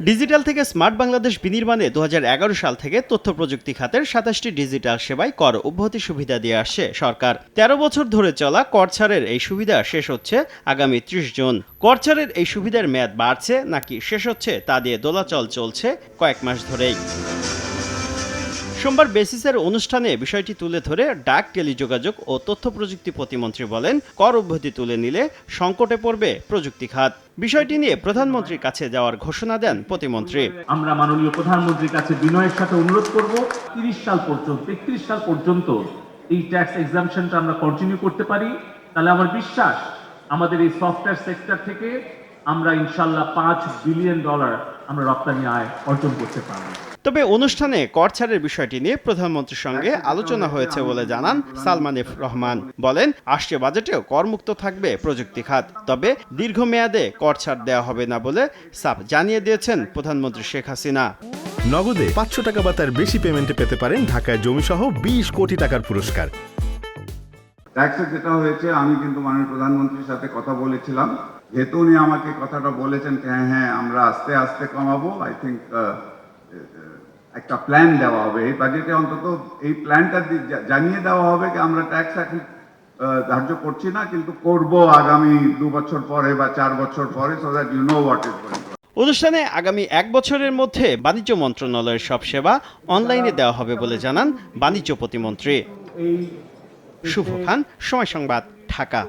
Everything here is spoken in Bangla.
ডিজিটাল থেকে স্মার্ট বাংলাদেশ বিনির্মাণে 2011 সাল থেকে তথ্য প্রযুক্তি খাতের 27টি ডিজিটাল সেবায় কর অব্যাহতি সুবিধা দিয়ে আসছে সরকার। 13 বছর ধরে চলা কর ছাড়ের এই সুবিধা শেষ হচ্ছে আগামী 30 জুন। কর ছাড়ের এই সুবিধার মেয়াদ বাড়ছে নাকি শেষ হচ্ছে তা দিয়ে দোলাচল চলছে কয়েক মাস ধরেই। সোমবার বেসিসের অনুষ্ঠানে বিষয়টি তুলে ধরে ডাক, টেলিযোগাযোগ ও তথ্য প্রযুক্তি প্রতিমন্ত্রী বলেন, কর অব্যাহতি তুলে নিলে সংকটে পড়বে প্রযুক্তি খাত। বিষয়টি নিয়ে প্রধানমন্ত্রীর কাছে যাওয়ার ঘোষণা দেন প্রতিমন্ত্রী। আমরা মাননীয় প্রধানমন্ত্রীর কাছে বিনয়ের সাথে অনুরোধ করব 31 সাল পর্যন্ত এই ট্যাক্স এক্সাম্পশনটা আমরা কন্টিনিউ করতে পারি। তাহলে আমার বিশ্বাস আমাদের এই সফটওয়্যার সেক্টর থেকে আমরা ইনশাআল্লাহ $5 বিলিয়ন আমরা রপ্তানি আয় অর্জন করতে পারব। তবে অনুষ্ঠানে কর ছাড়ের বিষয়টি নিয়ে প্রধানমন্ত্রীর সঙ্গে আলোচনা হয়েছে বলে জানান সালমান এফ রহমান। বলেন, আসছে বাজেটেও করমুক্ত থাকবে প্রযুক্তি খাত, তবে দীর্ঘমেয়াদে কর ছাড় দেওয়া হবে না বলে সাফ জানিয়ে দিয়েছেন প্রধানমন্ত্রী শেখ হাসিনা। নগদে 500 টাকা বা তার বেশি পেমেন্টে পেতে পারেন ঢাকায় জমিসহ 20 কোটি টাকার পুরস্কার। ট্যাক্সে যেটা হয়েছে, আমি কিন্তু মাননীয় প্রধানমন্ত্রীর সাথে কথা বলেছিলাম, যেহেতু উনি আমাকে কথাটা বলেছেন হ্যাঁ আমরা আস্তে আস্তে কমাবো। আই থিঙ্ক একটা প্ল্যান দেওয়া হবে এই বাজেটে, অন্তত এই প্ল্যানটা জানিয়ে দেওয়া হবে যে আমরা ট্যাক্স এখন ধার্য করছি না, কিন্তু করব আগামী 2 বছর পরে বা 4 বছর পরে, so that you know what is going on. অনুষ্ঠানে আগামী 1 বছরের মধ্যে বাণিজ্য মন্ত্রণালয়ের সব সেবা অনলাইনে দেওয়া হবে বলে জানান বাণিজ্য প্রতিমন্ত্রী। শুভ খান, সময় সংবাদ, ঢাকা।